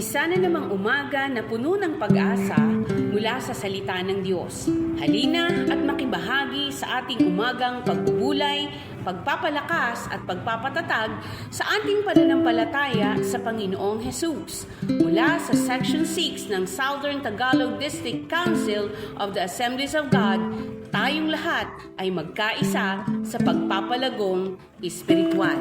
Isa na namang umaga na puno ng pag-asa mula sa salita ng Diyos. Halina at makibahagi sa ating umagang pagbubulay, pagpapalakas at pagpapatatag sa ating pananampalataya sa Panginoong Hesus. Mula sa Section 6 ng Southern Tagalog District Council of the Assemblies of God, tayong lahat ay magkaisa sa pagpapalagong espiritual.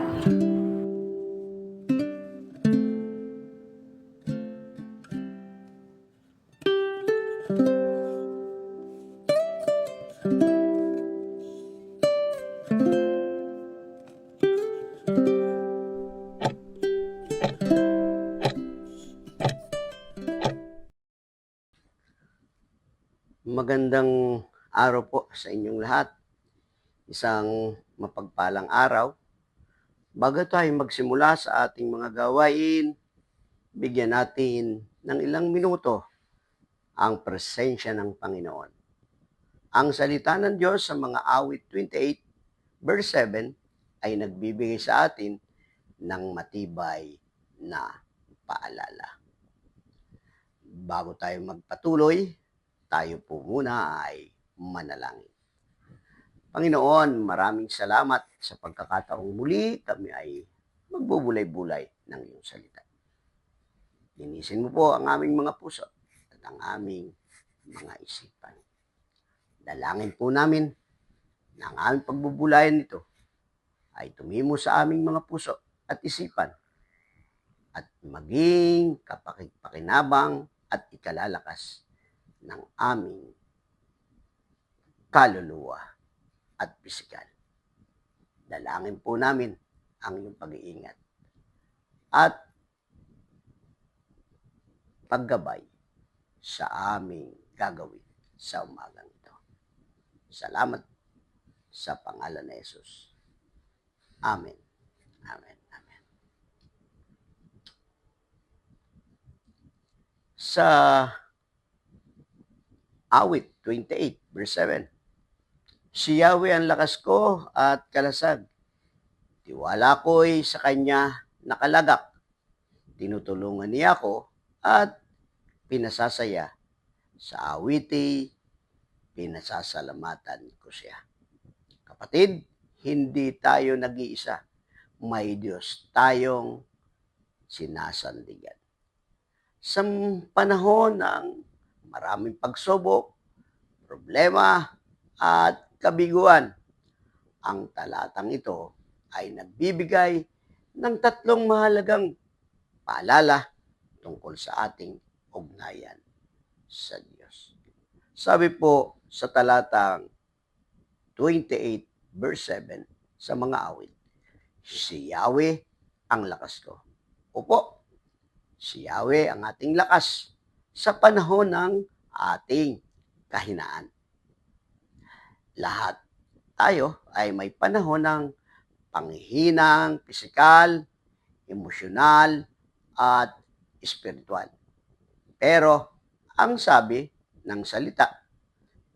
Magandang araw po sa inyong lahat. Isang mapagpalang araw. Bago tayo magsimula sa ating mga gawain, bigyan natin ng ilang minuto ang presensya ng Panginoon. Ang salita ng Diyos sa mga awit 28 verse 7 ay nagbibigay sa atin ng matibay na paalala. Bago tayo magpatuloy, tayo po muna ay manalangin. Panginoon, maraming salamat sa pagkakataong muli kami ay magbubulay-bulay ng iyong salita. Linisin mo po ang aming mga puso at ang aming mga isipan. Dalangin po namin na ang aming pagbubulayan nito ay tumimo sa aming mga puso at isipan at maging kapakinabangan at ikalalakas ng aming kaluluwa at pisikal. Dalangin po namin ang iyong pag-iingat at paggabay sa aming gagawin sa umagang ito. Salamat sa pangalan ni Jesus. Amen. Amen. Amen. Sa awit 28 verse 7. Si Yahweh ang lakas ko at kalasag. Tiwala ko'y sa kanya nakalagak. Tinutulungan niya ako at pinasasaya. Sa awiti, pinasasalamatan ko siya. Kapatid, hindi tayo nag-iisa. May Diyos tayong sinasandigan. Sa panahon ng maraming pagsubok, problema, at kabiguan, ang talatang ito ay nagbibigay ng tatlong mahalagang paalala tungkol sa ating ugnayan sa Diyos. Sabi po sa talatang 28 verse 7 sa mga awit, si Yahweh ang lakas ko. Opo, si Yahweh ang ating lakas sa panahon ng ating kahinaan. Lahat tayo ay may panahon ng panghihinang, pisikal, emosyonal, at espiritual. Pero ang sabi ng salita,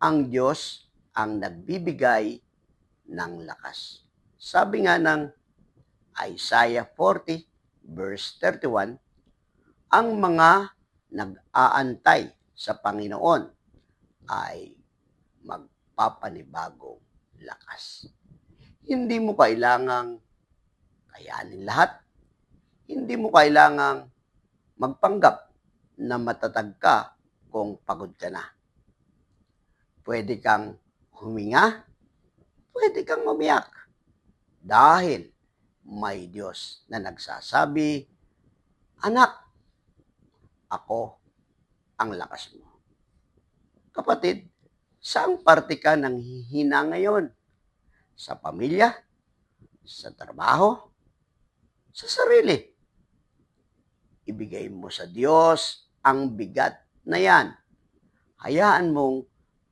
ang Diyos ang nagbibigay ng lakas. Sabi nga ng Isaiah 40 verse 31, ang mga nag-aantay sa Panginoon ay magpapanibagong lakas. Hindi mo kailangang kayanin lahat. Hindi mo kailangang magpanggap na matatag ka kung pagod ka na. Pwede kang huminga, pwede kang umiyak. Dahil may Diyos na nagsasabi, anak, ako ang lakas mo. Kapatid, saan parte ka nang hihina ngayon? Sa pamilya? Sa trabaho? Sa sarili? Ibigay mo sa Diyos ang bigat na yan. Hayaan mong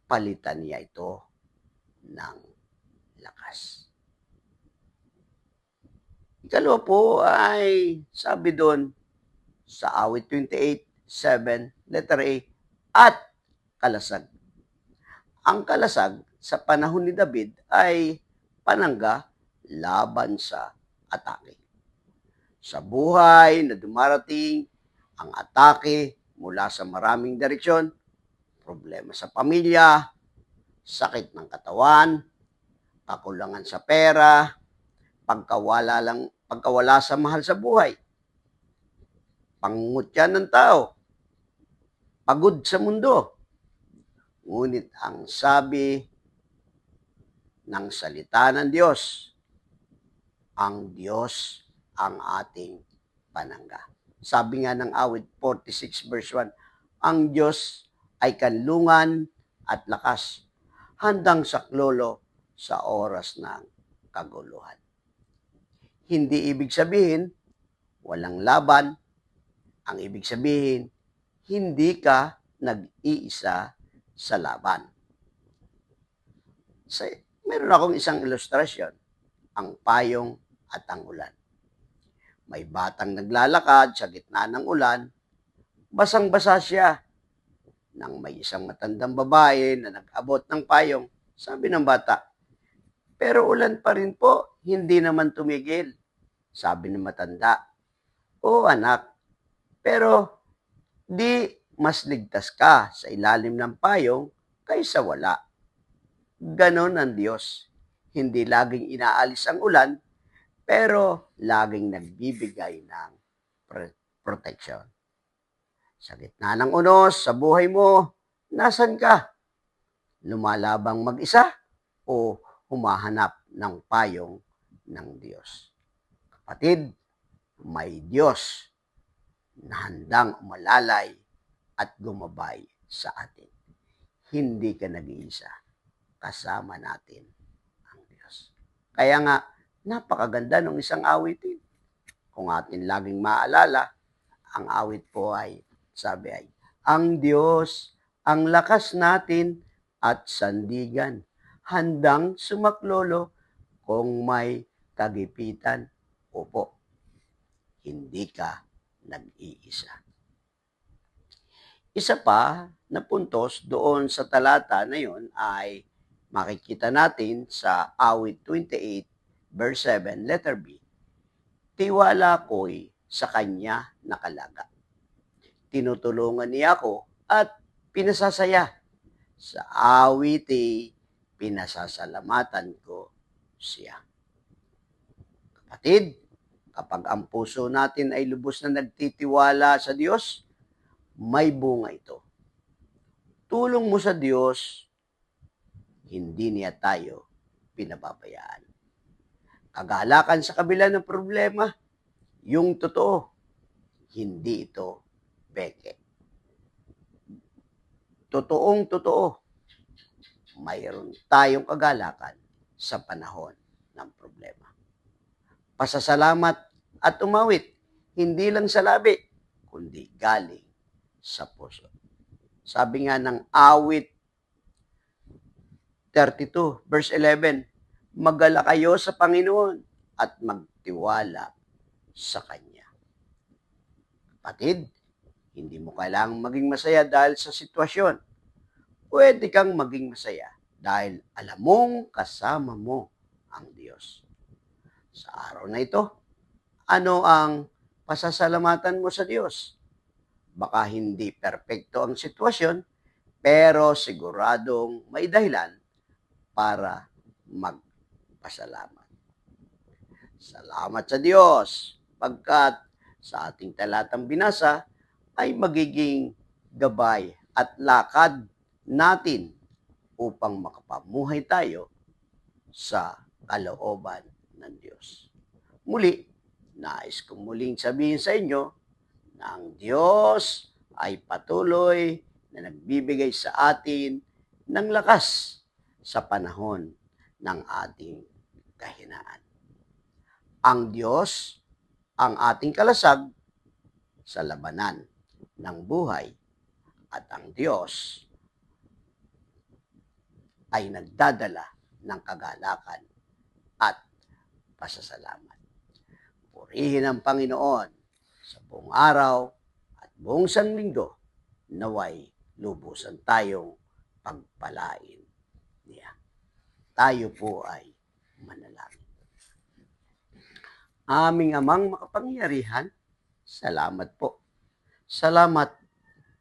palitan niya ito ng lakas. Ikalawa po ay sabi doon sa awit 28:7, letter A, at kalasag. Ang kalasag sa panahon ni David ay panangga laban sa atake. Sa buhay na dumarating, ang atake mula sa maraming direksyon, problema sa pamilya, sakit ng katawan, kakulangan sa pera, pagkawala sa mahal sa buhay, pangungutya ng tao, pagod sa mundo. Ngunit ang sabi ng salita ng Diyos, ang Diyos ang ating panangga. Sabi nga ng awit 46 verse 1, ang Diyos ay kanlungan at lakas, handang saklolo sa oras ng kaguluhan. Hindi ibig sabihin, walang laban. Ang ibig sabihin, hindi ka nag-iisa sa laban. Meron akong isang ilustrasyon, ang payong at ang ulan. May batang naglalakad sa gitna ng ulan, basang-basa siya. Nang may isang matandang babae na nag-abot ng payong, sabi ng bata, pero ulan pa rin po, hindi naman tumigil. Sabi ng matanda, o anak, pero di mas ligtas ka sa ilalim ng payong kaysa wala. Ganon ang Diyos. Hindi laging inaalis ang ulan, pero laging nagbibigay ng protection. Sa gitna ng unos, sa buhay mo, nasan ka? Lumalabang mag-isa o humahanap ng payong ng Diyos? Kapatid, may Diyos na handang umalalay at gumabay sa atin. Hindi ka nag-iisa. Kasama natin ang Diyos. Kaya nga, napakaganda ng isang awitin. Kung atin laging maalala, ang awit po ay, sabi ay, ang Diyos, ang lakas natin at sandigan, handang sumaklolo kung may kagipitan. Opo, hindi ka nag-iisa. Isa pa na puntos doon sa talata na yon ay makikita natin sa awit 28 verse 7, letter B. Tiwala ko'y sa kanya nakalaga. Tinutulungan niya ako at pinasasaya. Sa awiti, pinasasalamatan ko siya. Kapatid, kapag ang puso natin ay lubos na nagtitiwala sa Diyos, may bunga ito. Tulong mo sa Diyos, hindi niya tayo pinababayaan. Kagalakan sa kabila ng problema, yung totoo, hindi ito peke. Totoong totoo, mayroon tayong kagalakan sa panahon ng problema. Pasasalamat at umawit, hindi lang sa labi, kundi galing sa puso. Sabi nga ng awit 32, verse 11, magala kayo sa Panginoon at magtiwala sa Kanya. Kapatid, hindi mo kailangang maging masaya dahil sa sitwasyon. Pwede kang maging masaya dahil alam mong kasama mo ang Diyos. Sa araw na ito, ano ang pasasalamatan mo sa Diyos? Baka hindi perpekto ang sitwasyon, pero siguradong may dahilan para magpasalamat. Salamat sa Diyos, pagkat sa ating talatang binasa ay magiging gabay at lakad natin upang makapamuhay tayo sa kalooban ng Diyos. Muli, nais kong muling sabihin sa inyo na ang Diyos ay patuloy na nagbibigay sa atin ng lakas sa panahon ng ating kahinaan. Ang Diyos ang ating kalasag sa labanan ng buhay at ang Diyos ay nagdadala ng kagalakan at pasasalamat. Purihin ang Panginoon sa buong araw at buong sanlinggo, naway lubusan tayong pagpalain niya. Tayo po ay manalangin. Aming Amang makapangyarihan, salamat po Salamat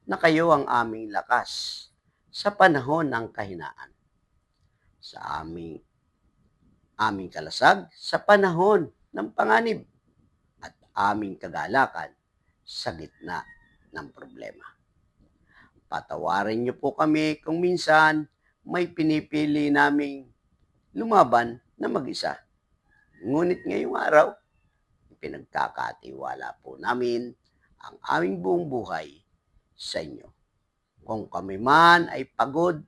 na kayo ang aming lakas sa panahon ng kahinaan. Sa aming kalasag sa panahon ng panganib at aming kagalakan sa gitna ng problema. Patawarin niyo po kami kung minsan may pinipili naming lumaban na mag-isa. Ngunit ngayong araw, pinagkakatiwala po namin ang aming buong buhay sa inyo. Kung kami man ay pagod,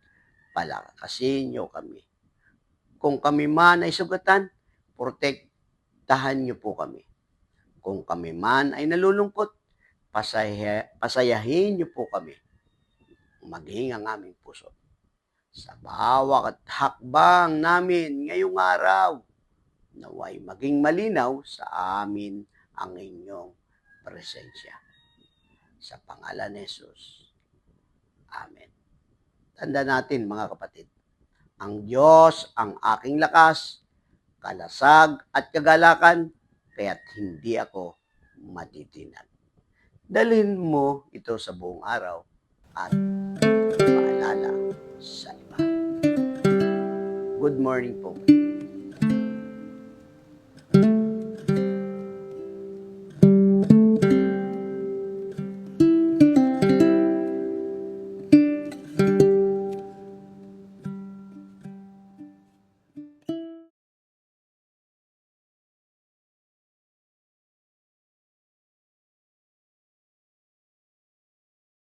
palakasin niyo kami. Kung kami man ay sugatan, protektahan niyo po kami. Kung kami man ay nalulungkot, pasayahin niyo po kami. Maging ang aming puso. Sa bawat hakbang namin ngayong araw, naway maging malinaw sa amin ang inyong presensya. Sa pangalan ni Jesus. Amen. Tanda natin mga kapatid, ang Diyos ang aking lakas, kalasag at kagalakan, kaya't hindi ako matitinag. Dalhin mo ito sa buong araw at paalala sa iba. Good morning po.